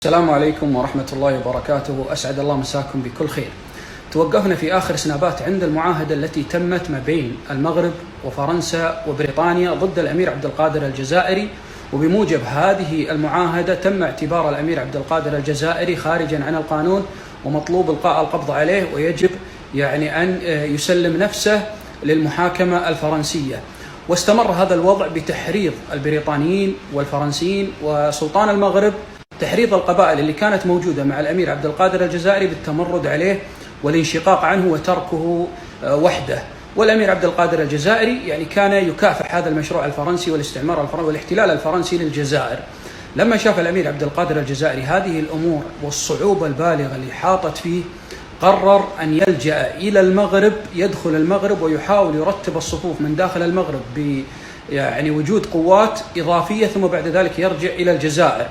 السلام عليكم ورحمة الله وبركاته. أسعد الله مساكم بكل خير. توقفنا في آخر سنابات عند المعاهدة التي تمت ما بين المغرب وفرنسا وبريطانيا ضد الأمير عبد القادر الجزائري، وبموجب هذه المعاهدة تم اعتبار الأمير عبد القادر الجزائري خارجا عن القانون ومطلوب إلقاء القبض عليه، ويجب أن يسلم نفسه للمحاكمة الفرنسية. واستمر هذا الوضع بتحريض البريطانيين والفرنسيين وسلطان المغرب، تحريض القبائل اللي كانت موجودة مع الأمير عبد القادر الجزائري بالتمرد عليه والانشقاق عنه وتركه وحده. والأمير عبد القادر الجزائري كان يكافح هذا المشروع الفرنسي والاستعمار الفرنسي والاحتلال الفرنسي للجزائر. لما شاف الأمير عبد القادر الجزائري هذه الأمور والصعوبة البالغة اللي حاطت فيه، قرر أن يلجأ إلى المغرب، يدخل المغرب ويحاول يرتب الصفوف من داخل المغرب بوجود قوات إضافية، ثم بعد ذلك يرجع إلى الجزائر.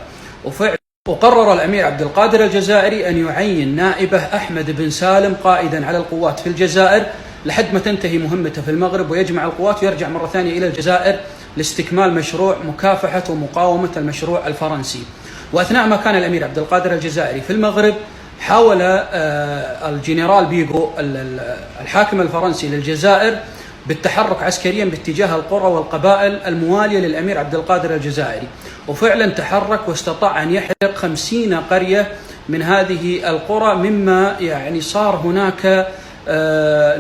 وقرر الأمير عبد القادر الجزائري أن يعين نائبه أحمد بن سالم قائدا على القوات في الجزائر لحد ما تنتهي مهمته في المغرب، ويجمع القوات ويرجع مرة ثانية إلى الجزائر لاستكمال مشروع مكافحة ومقاومة المشروع الفرنسي. وأثناء ما كان الأمير عبد القادر الجزائري في المغرب، حاول الجنرال بيغو الحاكم الفرنسي للجزائر بالتحرك عسكريا باتجاه القرى والقبائل الموالية للأمير عبد القادر الجزائري، وفعلا تحرك واستطاع أن يحرق 50 قرية من هذه القرى، مما صار هناك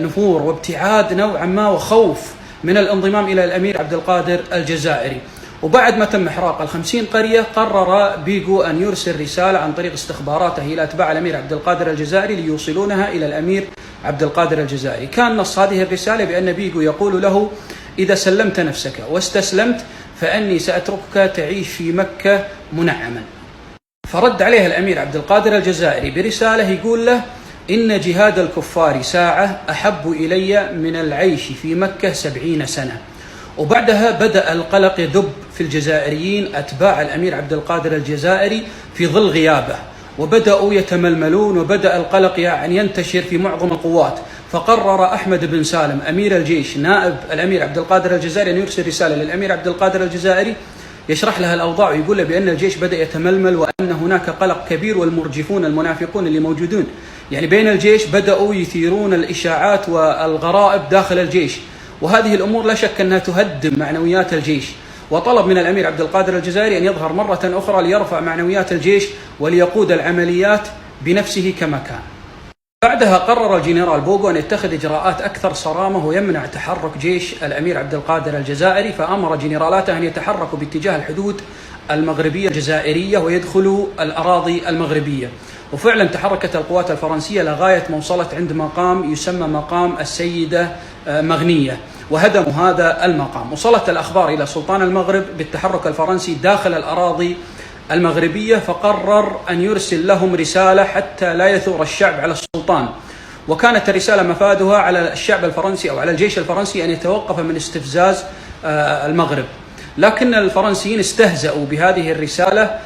نفور وابتعاد نوعا ما وخوف من الانضمام إلى الأمير عبد القادر الجزائري. وبعد ما تم إحراق 50 قرية، قرر بيغو أن يرسل رسالة عن طريق استخباراته إلى أتباع الأمير عبد القادر الجزائري ليوصلونها إلى الأمير عبد القادر الجزائري. كان نص هذه الرسالة بأن بيغو يقول له: إذا سلمت نفسك واستسلمت فأني سأتركك تعيش في مكة منعما. فرد عليه الأمير عبد القادر الجزائري برسالة يقول له: إن جهاد الكفار ساعة أحب إلي من العيش في مكة 70 سنة. وبعدها بدأ القلق يدب في الجزائريين أتباع الأمير عبد القادر الجزائري في ظل غيابه، وبدأوا يتململون، وبدأ القلق ينتشر في معظم القوات. فقرر أحمد بن سالم أمير الجيش نائب الأمير عبد القادر الجزائري أن يرسل رسالة للأمير عبد القادر الجزائري يشرح لها الأوضاع، ويقول له بأن الجيش بدأ يتململ وأن هناك قلق كبير، والمرجفون المنافقون اللي موجودون بين الجيش بدأوا يثيرون الإشاعات والغرائب داخل الجيش، وهذه الأمور لا شك أنها تهدم معنويات الجيش. وطلب من الأمير عبد القادر الجزائري أن يظهر مرة أخرى ليرفع معنويات الجيش وليقود العمليات بنفسه كما كان. بعدها قرر الجنرال بوغو أن يتخذ إجراءات أكثر صرامة ويمنع تحرك جيش الأمير عبد القادر الجزائري، فأمر جنرالاته أن يتحركوا باتجاه الحدود المغربية الجزائرية ويدخلوا الأراضي المغربية. وفعلا تحركت القوات الفرنسية لغاية ما وصلت عند مقام يسمى مقام السيدة مغنية، وهدموا هذا المقام. وصلت الأخبار إلى سلطان المغرب بالتحرك الفرنسي داخل الأراضي المغربية، فقرر أن يرسل لهم رسالة حتى لا يثور الشعب على السلطان. وكانت الرسالة مفادها على الشعب الفرنسي أو على الجيش الفرنسي أن يتوقف من استفزاز المغرب. لكن الفرنسيين استهزأوا بهذه الرسالة